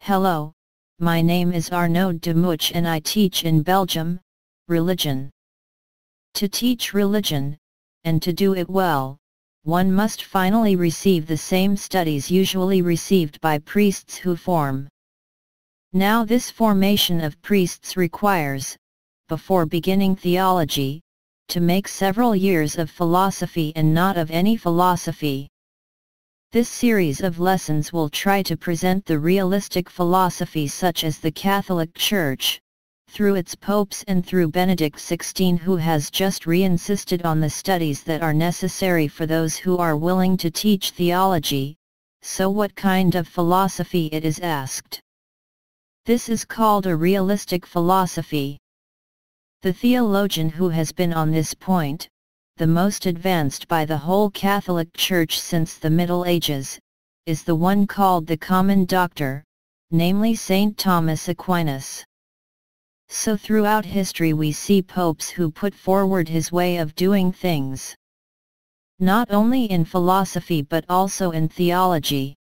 Hello, my name is Arnaud Dumouch and I teach in Belgium, religion. To teach religion, and to do it well, one must finally receive the same studies usually received by priests who form. Now this formation of priests requires, before beginning theology, to make several years of philosophy and not of any philosophy. This series of lessons will try to present the realistic philosophy such as the Catholic Church, through its popes and through Benedict XVI, who has just re-insisted on the studies that are necessary for those who are willing to teach theology. So what kind of philosophy it is asked? This is called a realistic philosophy. The theologian who has been on this point, the most advanced by the whole Catholic Church since the Middle Ages, is the one called the common doctor, namely Saint Thomas Aquinas. So throughout history we see popes who put forward his way of doing things. Not only in philosophy but also in theology.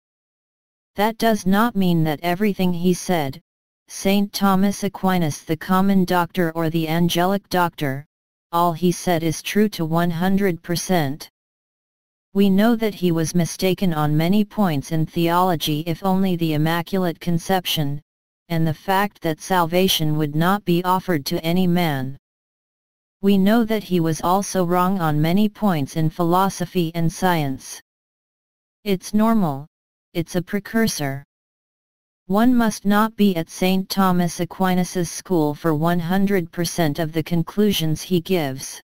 That does not mean that everything he said, Saint Thomas Aquinas the common doctor or the angelic doctor, all he said is true to 100%. We know that he was mistaken on many points in theology, if only the Immaculate Conception, and the fact that salvation would not be offered to any man. We know that he was also wrong on many points in philosophy and science. It's normal, it's a precursor. One must not be at St. Thomas Aquinas's school for 100% of the conclusions he gives.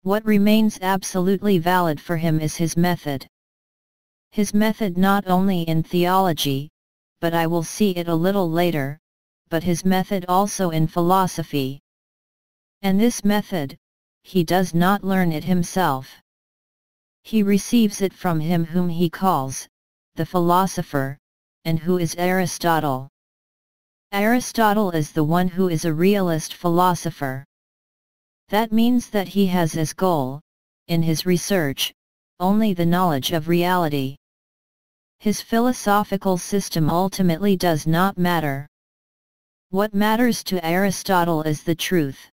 What remains absolutely valid for him is his method. His method not only in theology, but I will see it a little later, but his method also in philosophy. And this method, he does not learn it himself. He receives it from him whom he calls the philosopher, and who is Aristotle. Aristotle is the one who is a realist philosopher. That means that he has as goal, in his research, only the knowledge of reality. His philosophical system ultimately does not matter. What matters to Aristotle is the truth.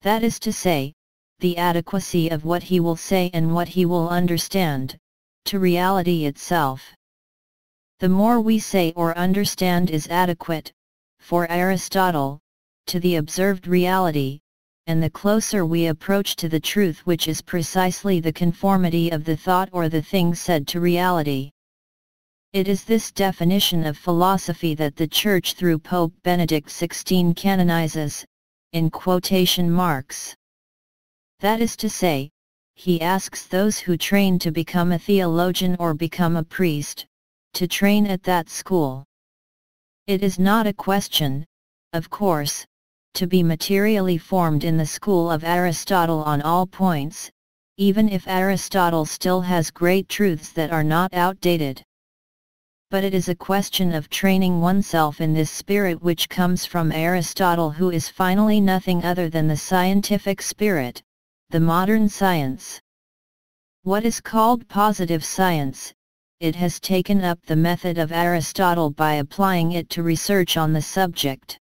That is to say, the adequacy of what he will say and what he will understand, to reality itself. The more we say or understand is adequate, for Aristotle, to the observed reality, and the closer we approach to the truth, which is precisely the conformity of the thought or the thing said to reality. It is this definition of philosophy that the Church through Pope Benedict XVI canonizes, in quotation marks. That is to say, he asks those who train to become a theologian or become a priest, to train at that school. It is not a question, of course, to be materially formed in the school of Aristotle on all points, even if Aristotle still has great truths that are not outdated. But it is a question of training oneself in this spirit which comes from Aristotle, who is finally nothing other than the scientific spirit, the modern science. What is called positive science, it has taken up the method of Aristotle by applying it to research on the subject.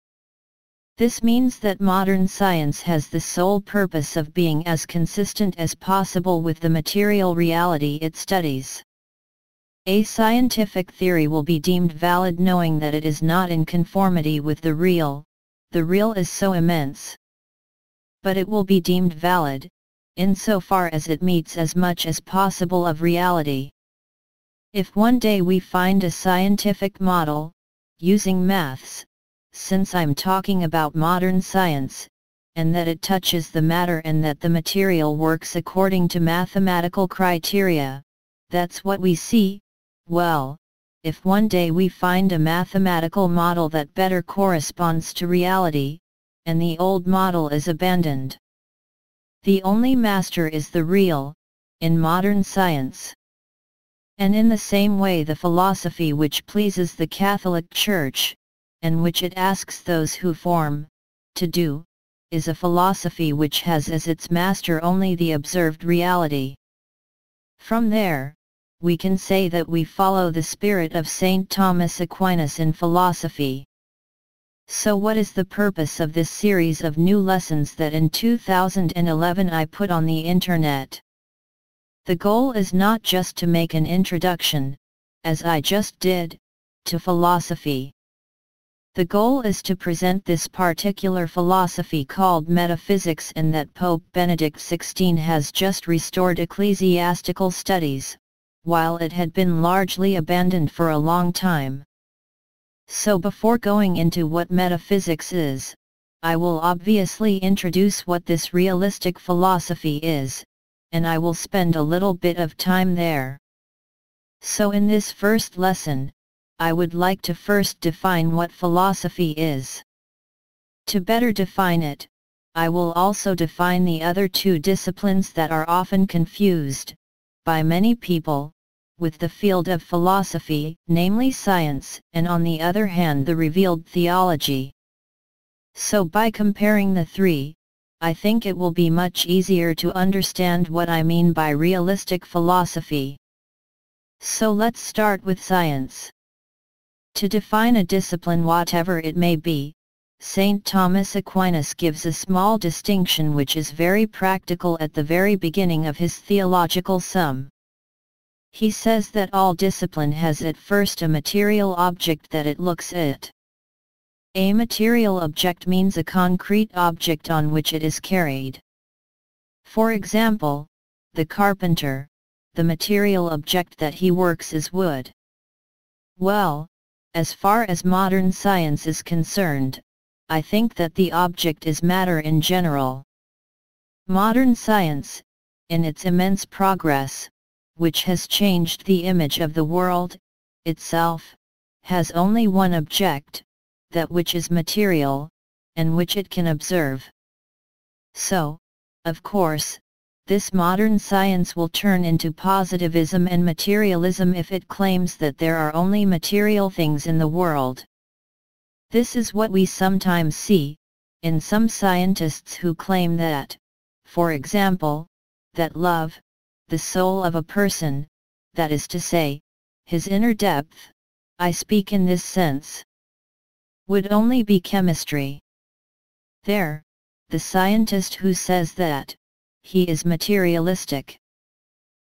This means that modern science has the sole purpose of being as consistent as possible with the material reality it studies. A scientific theory will be deemed valid knowing that it is not in conformity with the real is so immense. But it will be deemed valid, insofar as it meets as much as possible of reality. If one day we find a scientific model, using maths, since I'm talking about modern science, and that it touches the matter and that the material works according to mathematical criteria, that's what we see. Well, if one day we find a mathematical model that better corresponds to reality, and the old model is abandoned. The only master is the real, in modern science. And in the same way the philosophy which pleases the Catholic Church, and which it asks those who form, to do, is a philosophy which has as its master only the observed reality. From there, we can say that we follow the spirit of St. Thomas Aquinas in philosophy. So what is the purpose of this series of new lessons that in 2011 I put on the internet? The goal is not just to make an introduction, as I just did, to philosophy. The goal is to present this particular philosophy called metaphysics, and that Pope Benedict XVI has just restored ecclesiastical studies, while it had been largely abandoned for a long time. So before going into what metaphysics is, I will obviously introduce what this realistic philosophy is, and I will spend a little bit of time there. So in this first lesson, I would like to first define what philosophy is. To better define it, I will also define the other two disciplines that are often confused, by many people, with the field of philosophy, namely science, and on the other hand the revealed theology. So by comparing the three, I think it will be much easier to understand what I mean by realistic philosophy. So let's start with science. To define a discipline whatever it may be, St. Thomas Aquinas gives a small distinction which is very practical at the very beginning of his theological sum. He says that all discipline has at first a material object that it looks at. A material object means a concrete object on which it is carried. For example, the carpenter, the material object that he works is wood. Well, as far as modern science is concerned, I think that the object is matter in general. Modern science, in its immense progress, which has changed the image of the world itself, has only one object, that which is material, and which it can observe. So, of course, this modern science will turn into positivism and materialism if it claims that there are only material things in the world. This is what we sometimes see, in some scientists who claim that, for example, that love, the soul of a person, that is to say, his inner depth, I speak in this sense, would only be chemistry. There, the scientist who says that, he is materialistic.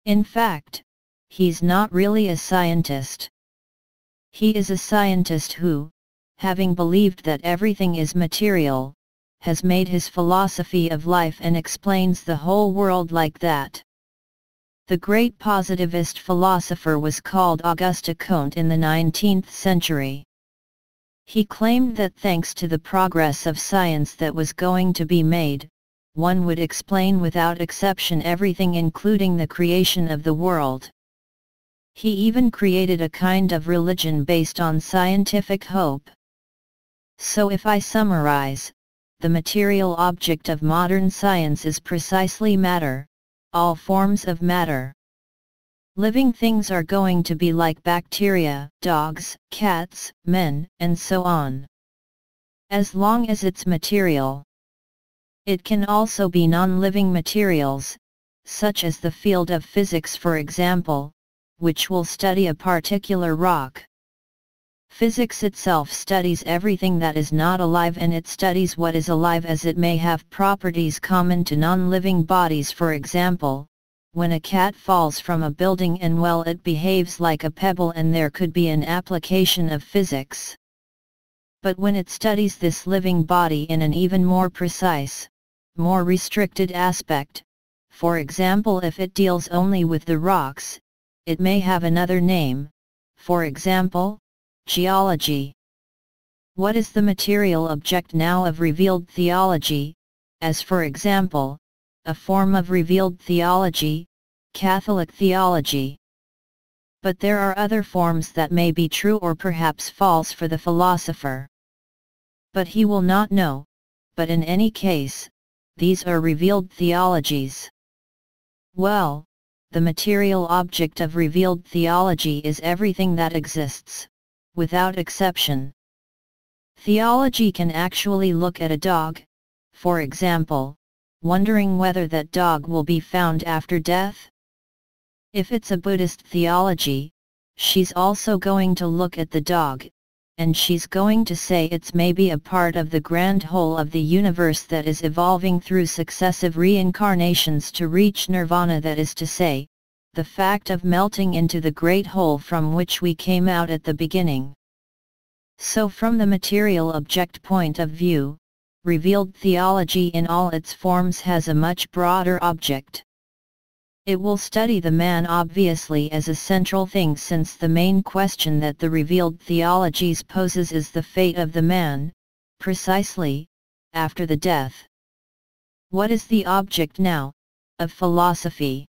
In fact, he's not really a scientist. He is a scientist who, having believed that everything is material, has made his philosophy of life and explains the whole world like that. The great positivist philosopher was called Auguste Comte in the 19th century. He claimed that thanks to the progress of science that was going to be made, one would explain without exception everything including the creation of the world. He even created a kind of religion based on scientific hope. So if I summarize, the material object of modern science is precisely matter, all forms of matter. Living things are going to be like bacteria, dogs, cats, men, and so on. As long as it's material. It can also be non-living materials, such as the field of physics for example, which will study a particular rock. Physics itself studies everything that is not alive, and it studies what is alive as it may have properties common to non-living bodies. For example, when a cat falls from a building and well, it behaves like a pebble, and there could be an application of physics. But when it studies this living body in an even more precise, more restricted aspect, for example if it deals only with the rocks, it may have another name, for example, geology. What is the material object now of revealed theology, as for example, a form of revealed theology, Catholic theology? But there are other forms that may be true or perhaps false for the philosopher. But he will not know, but in any case, these are revealed theologies. Well, the material object of revealed theology is everything that exists, without exception. Theology can actually look at a dog, for example, wondering whether that dog will be found after death. If it's a Buddhist theology, she's also going to look at the dog, and she's going to say it's maybe a part of the grand whole of the universe that is evolving through successive reincarnations to reach nirvana, that is to say, the fact of melting into the great whole from which we came out at the beginning. So from the material object point of view, revealed theology in all its forms has a much broader object. It will study the man obviously as a central thing, since the main question that the revealed theologies poses is the fate of the man, precisely, after the death. What is the object now, of philosophy?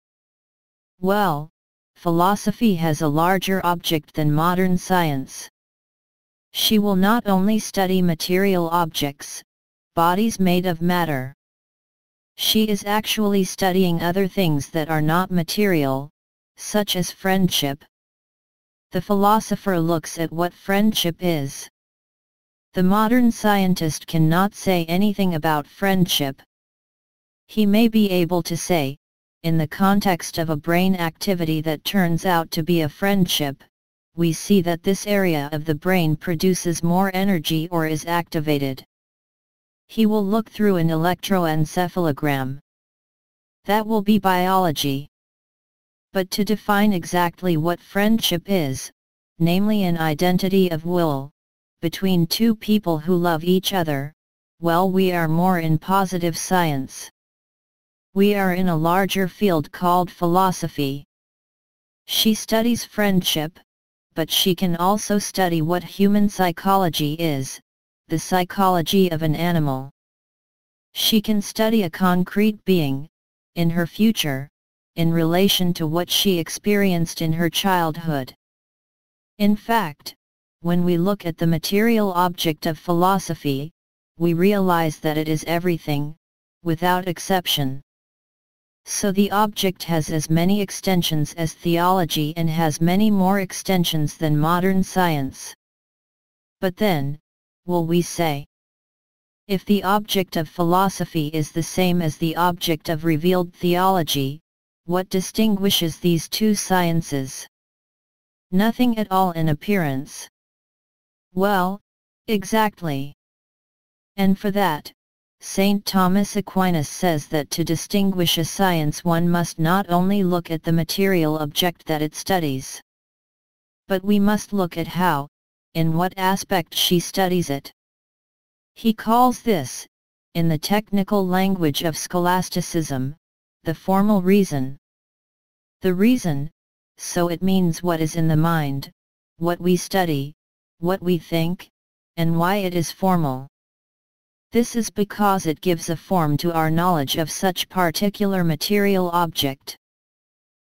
Well, philosophy has a larger object than modern science. She will not only study material objects, bodies made of matter. She is actually studying other things that are not material, such as friendship. The philosopher looks at what friendship is. The modern scientist cannot say anything about friendship. He may be able to say, in the context of a brain activity that turns out to be a friendship, we see that this area of the brain produces more energy or is activated. He will look through an electroencephalogram. That will be biology. But to define exactly what friendship is, namely an identity of will, between two people who love each other, well, we are more in positive science. We are in a larger field called philosophy. She studies friendship, but she can also study what human psychology is, the psychology of an animal. She can study a concrete being, in her future, in relation to what she experienced in her childhood. In fact, when we look at the material object of philosophy, we realize that it is everything, without exception. So the object has as many extensions as theology and has many more extensions than modern science. But then, will we say, if the object of philosophy is the same as the object of revealed theology, what distinguishes these two sciences? Nothing at all in appearance. Well, exactly. And for that, St. Thomas Aquinas says that to distinguish a science one must not only look at the material object that it studies, but we must look at how, in what aspect she studies it. He calls this, in the technical language of scholasticism, the formal reason. The reason, so it means what is in the mind, what we study, what we think, and why it is formal. This is because it gives a form to our knowledge of such particular material object.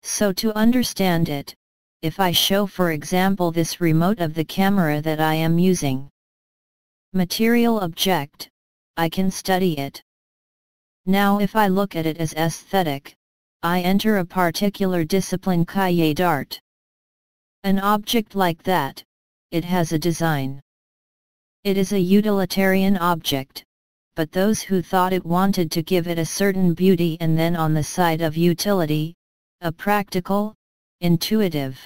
So to understand it, if I show for example this remote of the camera that I am using, material object, I can study it. Now if I look at it as aesthetic, I enter a particular discipline cahier d'art. An object like that, it has a design. It is a utilitarian object, but those who thought it wanted to give it a certain beauty, and then on the side of utility, a practical, intuitive.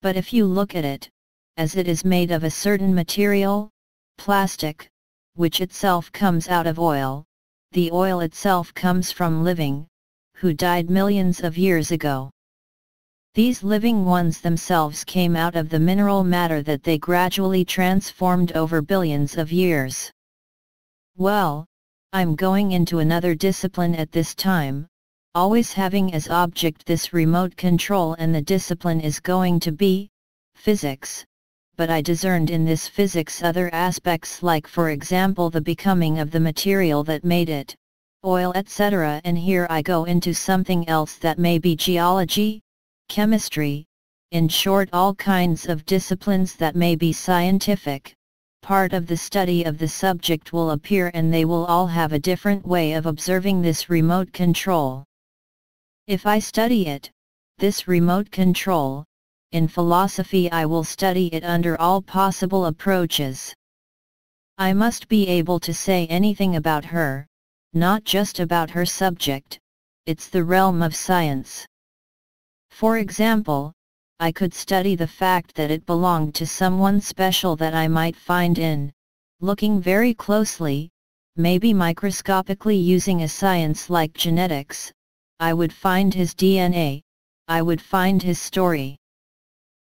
But if you look at it, as it is made of a certain material, plastic, which itself comes out of oil, the oil itself comes from living, who died millions of years ago. These living ones themselves came out of the mineral matter that they gradually transformed over billions of years. Well, I'm going into another discipline at this time, always having as object this remote control, and the discipline is going to be physics, but I discerned in this physics other aspects, like for example the becoming of the material that made it, oil, etc. And here I go into something else that may be geology, chemistry, in short all kinds of disciplines that may be scientific. Part of the study of the subject will appear, and they will all have a different way of observing this remote control. If I study it, this remote control, in philosophy I will study it under all possible approaches. I must be able to say anything about her, not just about her subject, it's the realm of science. For example, I could study the fact that it belonged to someone special that I might find in, looking very closely, maybe microscopically using a science like genetics, I would find his DNA, I would find his story.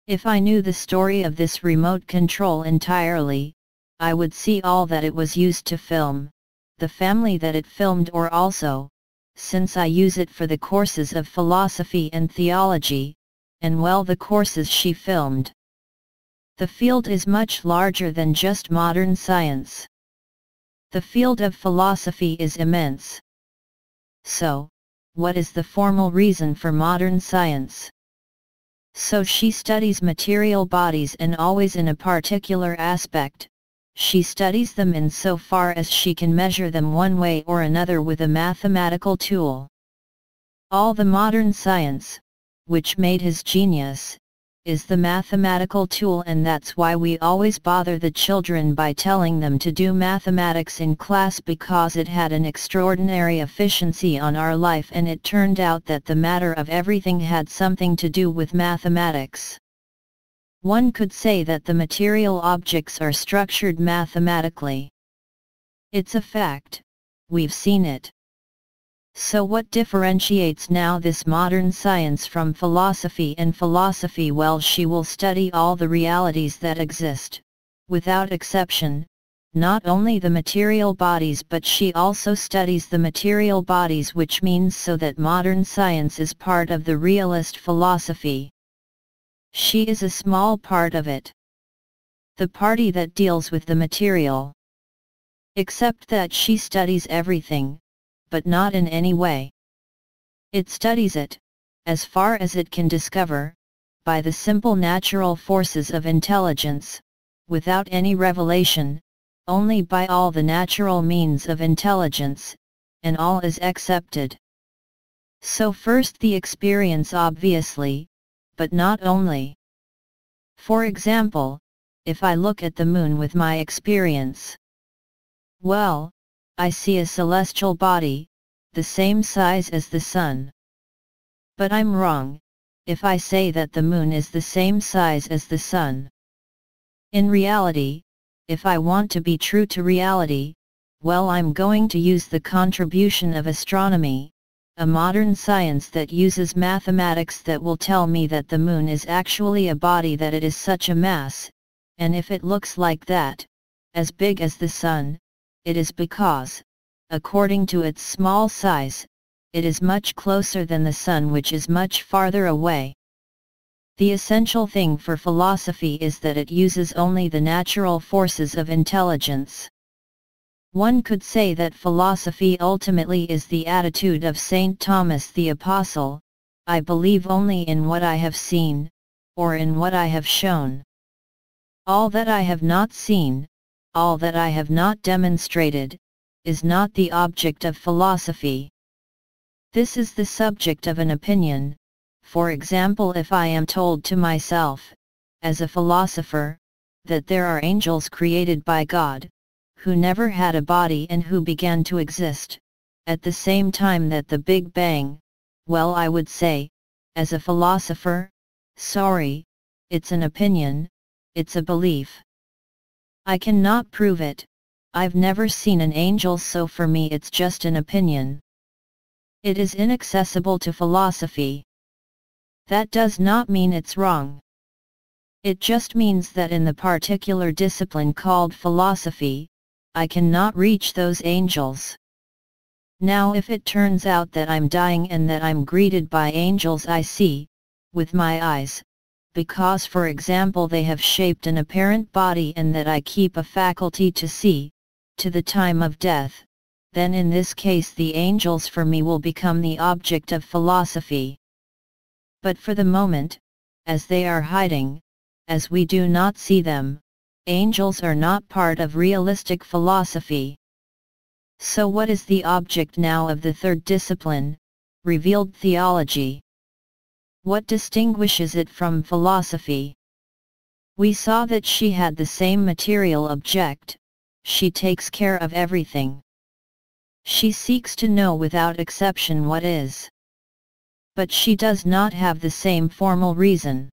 If I knew the story of this remote control entirely, I would see all that it was used to film, the family that it filmed, or also, since I use it for the courses of philosophy and theology, and well, the courses she filmed. The field is much larger than just modern science. The field of philosophy is immense. So, what is the formal reason for modern science? So she studies material bodies, and always in a particular aspect. She studies them in so far as she can measure them one way or another with a mathematical tool. All the modern science, which made his genius, is the mathematical tool, and that's why we always bother the children by telling them to do mathematics in class, because it had an extraordinary efficiency on our life, and it turned out that the matter of everything had something to do with mathematics. One could say that the material objects are structured mathematically. It's a fact, we've seen it. So what differentiates now this modern science from philosophy and philosophy? Well, she will study all the realities that exist, without exception, not only the material bodies, but she also studies the material bodies, which means so that modern science is part of the realist philosophy. She is a small part of it. The party that deals with the material. Except that she studies everything, but not in any way. It studies it, as far as it can discover, by the simple natural forces of intelligence, without any revelation, only by all the natural means of intelligence, and all is accepted. So first the experience, obviously, but not only. For example, if I look at the moon with my experience, well, I see a celestial body, the same size as the sun. But I'm wrong, if I say that the moon is the same size as the sun. In reality, if I want to be true to reality, well, I'm going to use the contribution of astronomy, a modern science that uses mathematics, that will tell me that the moon is actually a body, that it is such a mass, and if it looks like that, as big as the sun, it is because, according to its small size, it is much closer than the sun, which is much farther away. The essential thing for philosophy is that it uses only the natural forces of intelligence. One could say that philosophy ultimately is the attitude of St. Thomas the Apostle: I believe only in what I have seen, or in what I have shown. All that I have not seen, all that I have not demonstrated, is not the object of philosophy. This is the subject of an opinion. For example, if I am told to myself, as a philosopher, that there are angels created by God, who never had a body and who began to exist, at the same time that the Big Bang, well, I would say, as a philosopher, sorry, it's an opinion, it's a belief. I cannot prove it, I've never seen an angel, so for me it's just an opinion. It is inaccessible to philosophy. That does not mean it's wrong. It just means that in the particular discipline called philosophy, I cannot reach those angels. Now if it turns out that I'm dying and that I'm greeted by angels I see, with my eyes, because for example they have shaped an apparent body, and that I keep a faculty to see, to the time of death, then in this case the angels for me will become the object of philosophy. But for the moment, as they are hiding, as we do not see them, angels are not part of realistic philosophy. So what is the object now of the third discipline, revealed theology? What distinguishes it from philosophy? We saw that she had the same material object, she takes care of everything. She seeks to know without exception what is. But she does not have the same formal reason.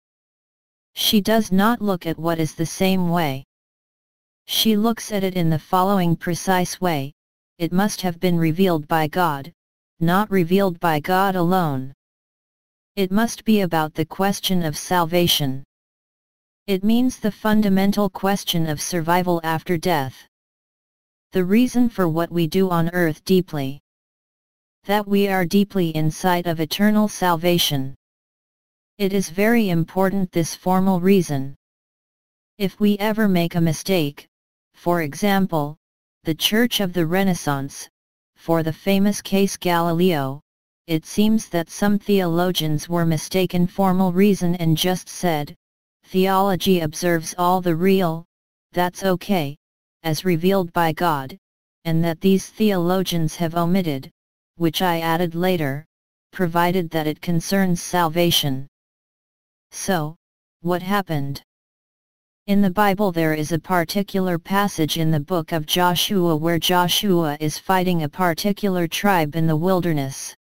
She does not look at what is the same way. She looks at it in the following precise way: it must have been revealed by God, not revealed by God alone. It must be about the question of salvation. It means the fundamental question of survival after death. The reason for what we do on earth deeply. That we are deeply in sight of eternal salvation. It is very important, this formal reason. If we ever make a mistake, for example, the Church of the Renaissance, for the famous case Galileo, it seems that some theologians were mistaken formal reason and just said, theology observes all the real, that's okay, as revealed by God, and that these theologians have omitted, which I added later, provided that it concerns salvation. So, what happened? In the Bible there is a particular passage in the book of Joshua where Joshua is fighting a particular tribe in the wilderness.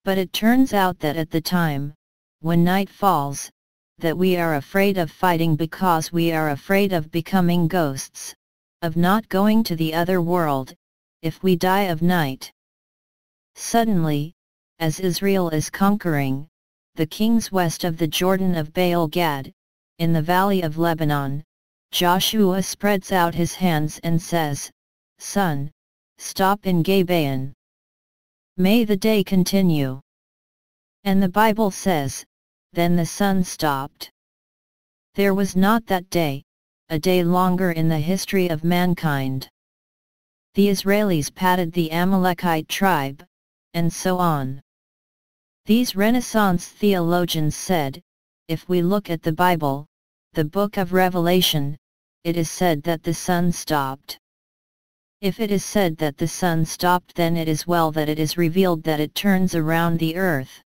But it turns out that at the time, when night falls, that we are afraid of fighting because we are afraid of becoming ghosts, of not going to the other world, if we die of night. Suddenly, as Israel is conquering, the kings west of the Jordan of Baal Gad, in the valley of Lebanon, Joshua spreads out his hands and says, "Sun, stop in Gibeon. May the day continue." And the Bible says, then the sun stopped. There was not that day, a day longer in the history of mankind. The Israelis patted the Amalekite tribe, and so on. These Renaissance theologians said, if we look at the Bible, the book of Revelation, it is said that the sun stopped. If it is said that the sun stopped, then it is well that it is revealed that it turns around the earth.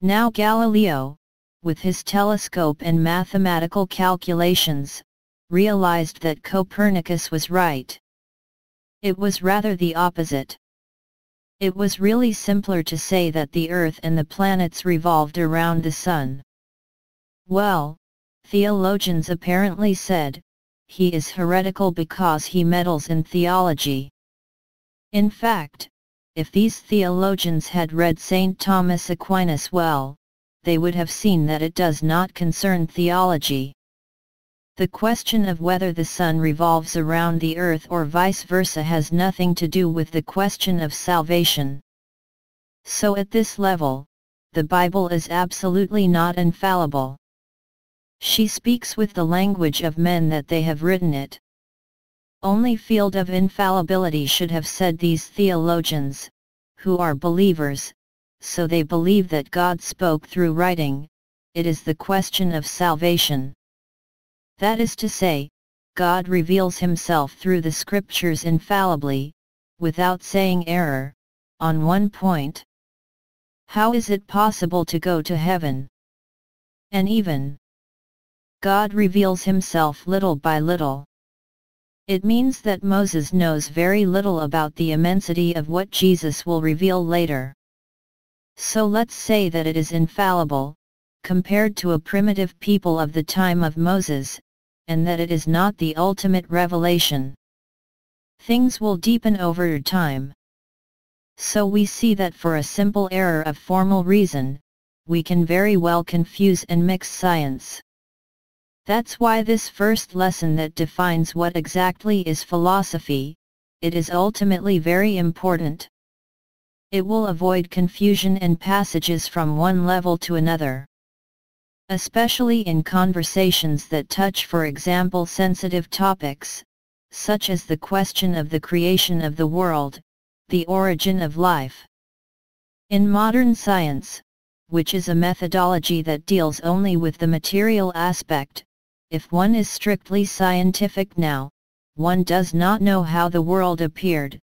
Now Galileo, with his telescope and mathematical calculations, realized that Copernicus was right. It was rather the opposite. It was really simpler to say that the earth and the planets revolved around the sun. Well, theologians apparently said, he is heretical because he meddles in theology. In fact, if these theologians had read St. Thomas Aquinas well, they would have seen that it does not concern theology. The question of whether the sun revolves around the earth or vice versa has nothing to do with the question of salvation. So at this level, the Bible is absolutely not infallible. She speaks with the language of men that they have written it. Only field of infallibility should have said these theologians, who are believers, so they believe that God spoke through writing, it is the question of salvation. That is to say, God reveals himself through the scriptures infallibly, without saying error, on one point. How is it possible to go to heaven? And even God reveals himself little by little. It means that Moses knows very little about the immensity of what Jesus will reveal later. So let's say that it is infallible, compared to a primitive people of the time of Moses, and that it is not the ultimate revelation. Things will deepen over time. So we see that for a simple error of formal reason, we can very well confuse and mix science. That's why this first lesson that defines what exactly is philosophy, it is ultimately very important. It will avoid confusion and passages from one level to another. Especially in conversations that touch, for example, sensitive topics, such as the question of the creation of the world, the origin of life. In modern science, which is a methodology that deals only with the material aspect, if one is strictly scientific now, one does not know how the world appeared,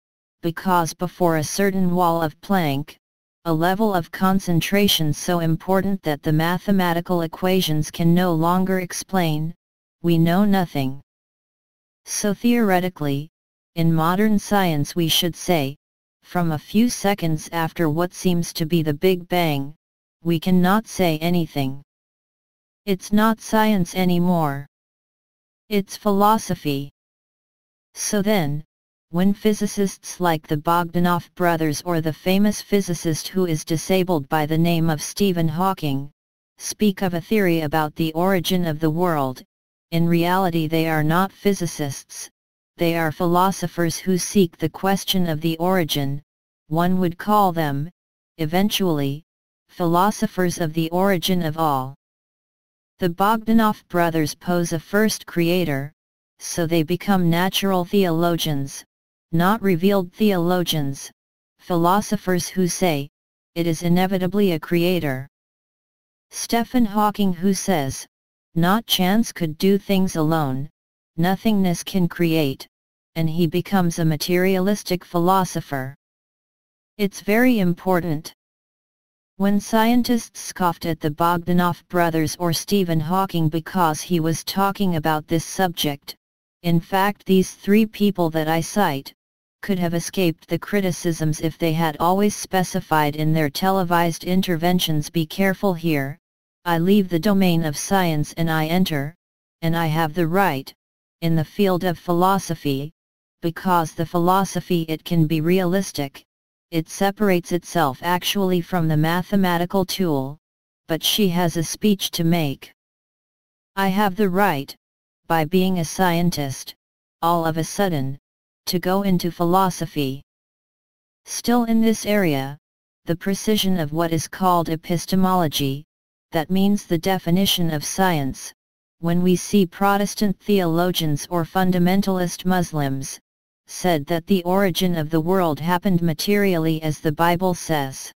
because before a certain wall of Planck, a level of concentration so important that the mathematical equations can no longer explain, we know nothing. So theoretically, in modern science we should say, from a few seconds after what seems to be the Big Bang, we cannot say anything. It's not science anymore. It's philosophy. So then, when physicists like the Bogdanov brothers or the famous physicist who is disabled by the name of Stephen Hawking, speak of a theory about the origin of the world, in reality they are not physicists, they are philosophers who seek the question of the origin. One would call them, eventually, philosophers of the origin of all. The Bogdanov brothers pose a first creator, so they become natural theologians, not revealed theologians, philosophers who say, it is inevitably a creator. Stephen Hawking who says, not chance could do things alone, nothingness can create, and he becomes a materialistic philosopher. It's very important. When scientists scoffed at the Bogdanov brothers or Stephen Hawking because he was talking about this subject, in fact these three people that I cite, could have escaped the criticisms if they had always specified in their televised interventions, be careful here, I leave the domain of science and I enter, and I have the right, in the field of philosophy, because the philosophy it can be realistic, it separates itself actually from the mathematical tool, but she has a speech to make. I have the right, by being a scientist, all of a sudden, to go into philosophy. Still in this area, the precision of what is called epistemology, that means the definition of science, when we see Protestant theologians or fundamentalist Muslims, said that the origin of the world happened materially as the Bible says.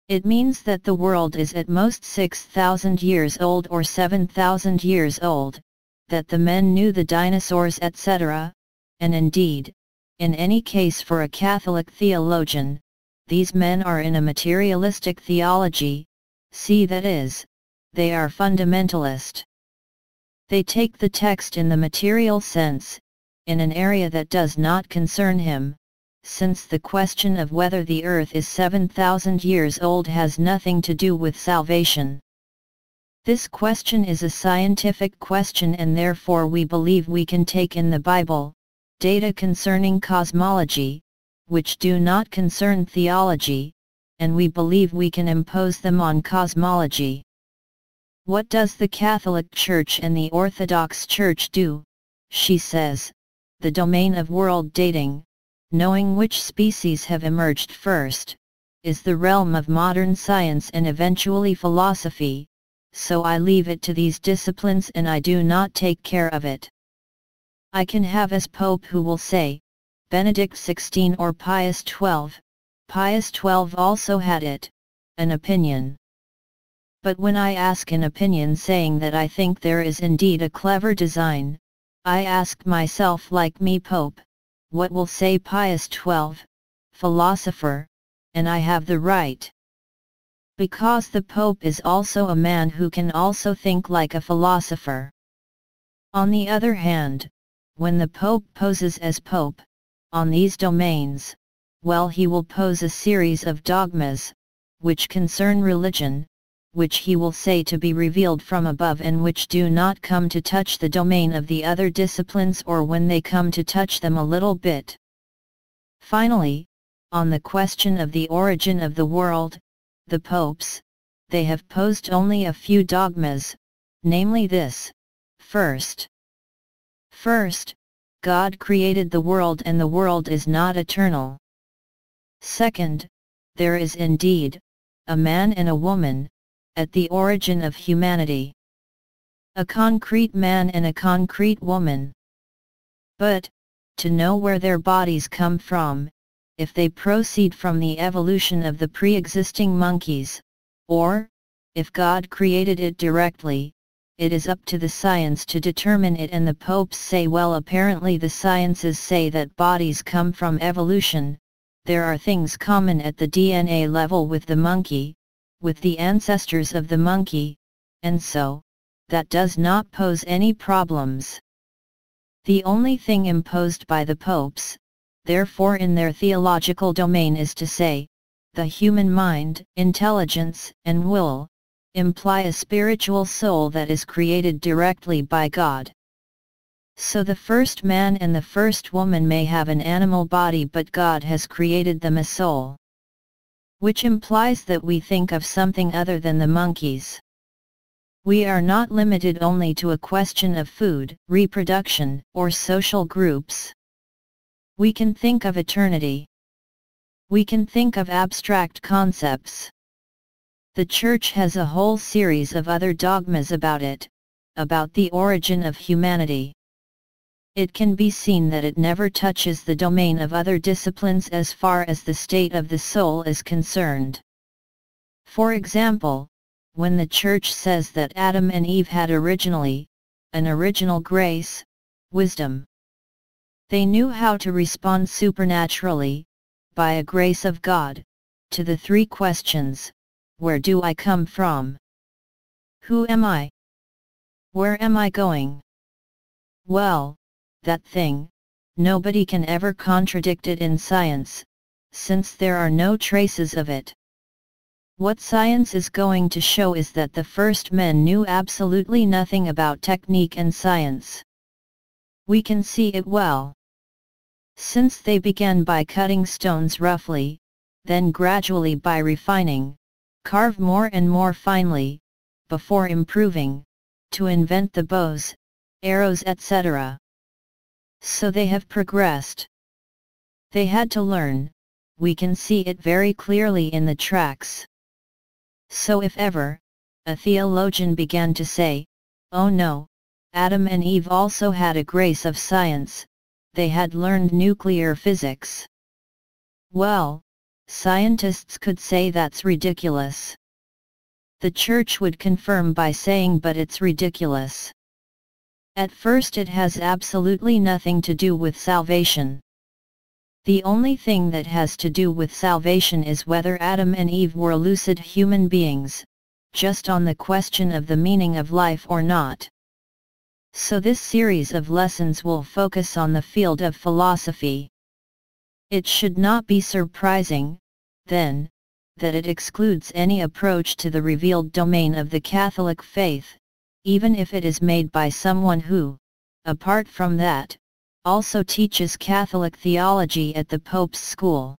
It means that the world is at most 6,000 years old or 7,000 years old, that the men knew the dinosaurs etc., and indeed, in any case for a Catholic theologian, these men are in a materialistic theology, see that is, they are fundamentalist. They take the text in the material sense, in an area that does not concern him, since the question of whether the earth is 7,000 years old has nothing to do with salvation. This question is a scientific question and therefore we believe we can take in the Bible, data concerning cosmology, which do not concern theology, and we believe we can impose them on cosmology. What does the Catholic Church and the Orthodox Church do? She says, the domain of world dating, knowing which species have emerged first, is the realm of modern science and eventually philosophy, so I leave it to these disciplines and I do not take care of it. I can have as Pope who will say, Benedict XVI or Pius XII, Pius XII also had it, an opinion. But when I ask an opinion saying that I think there is indeed a clever design, I ask myself like me Pope, what will say Pius XII, philosopher, and I have the right. Because the Pope is also a man who can also think like a philosopher. On the other hand, when the Pope poses as Pope, on these domains, well he will pose a series of dogmas, which concern religion, which he will say to be revealed from above and which do not come to touch the domain of the other disciplines or when they come to touch them a little bit. Finally, on the question of the origin of the world, the popes, they have posed only a few dogmas, namely this, First, God created the world and the world is not eternal. Second, there is indeed, a man and a woman, at the origin of humanity. A concrete man and a concrete woman. But, to know where their bodies come from, if they proceed from the evolution of the pre-existing monkeys, or, if God created it directly, it is up to the science to determine it and the popes say well apparently the sciences say that bodies come from evolution, there are things common at the DNA level with the monkey, with the ancestors of the monkey, and so, that does not pose any problems. The only thing imposed by the popes, therefore in their theological domain is to say, the human mind, intelligence, and will, imply a spiritual soul that is created directly by God. So the first man and the first woman may have an animal body, but God has created them a soul. Which implies that we think of something other than the monkeys. We are not limited only to a question of food, reproduction, or social groups. We can think of eternity. We can think of abstract concepts. The Church has a whole series of other dogmas about it, about the origin of humanity. It can be seen that it never touches the domain of other disciplines as far as the state of the soul is concerned. For example, when the Church says that Adam and Eve had originally, an original grace, wisdom. They knew how to respond supernaturally, by a grace of God, to the three questions: where do I come from? Who am I? Where am I going? Well, that thing, nobody can ever contradict it in science, since there are no traces of it. What science is going to show is that the first men knew absolutely nothing about technique and science. We can see it well. Since they began by cutting stones roughly, then gradually by refining, carve more and more finely, before improving, to invent the bows, arrows, etc. So they have progressed. They had to learn, we can see it very clearly in the tracks. So if ever, a theologian began to say, oh no, Adam and Eve also had a grace of science, they had learned nuclear physics. Well, scientists could say that's ridiculous. The Church would confirm by saying, but it's ridiculous. At first it has absolutely nothing to do with salvation. The only thing that has to do with salvation is whether Adam and Eve were lucid human beings, just on the question of the meaning of life or not. So this series of lessons will focus on the field of philosophy. It should not be surprising, then, that it excludes any approach to the revealed domain of the Catholic faith, even if it is made by someone who, apart from that, also teaches Catholic theology at the Pope's school.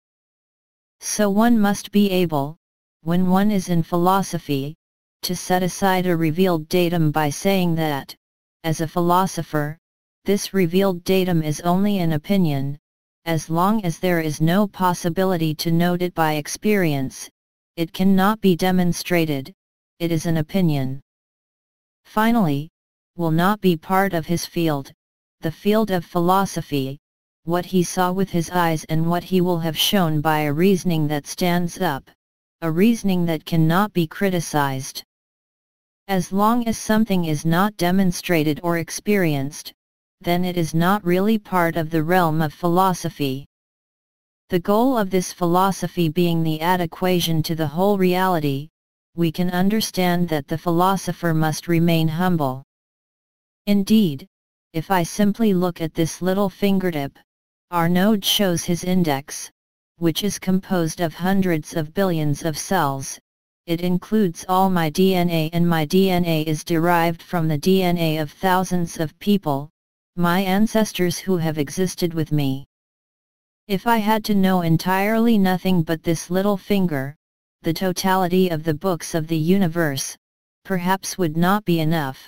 So one must be able, when one is in philosophy, to set aside a revealed datum by saying that, as a philosopher, this revealed datum is only an opinion, as long as there is no possibility to note it by experience, it cannot be demonstrated, it is an opinion. Finally, will not be part of his field, the field of philosophy, what he saw with his eyes and what he will have shown by a reasoning that stands up, a reasoning that cannot be criticized. As long as something is not demonstrated or experienced, then it is not really part of the realm of philosophy. The goal of this philosophy being the adequation to the whole reality, we can understand that the philosopher must remain humble. Indeed, if I simply look at this little fingertip, Arnaud shows his index, which is composed of hundreds of billions of cells. It includes all my DNA, and my DNA is derived from the DNA of thousands of people, my ancestors who have existed with me. If I had to know entirely nothing but this little finger, the totality of the books of the universe, perhaps would not be enough.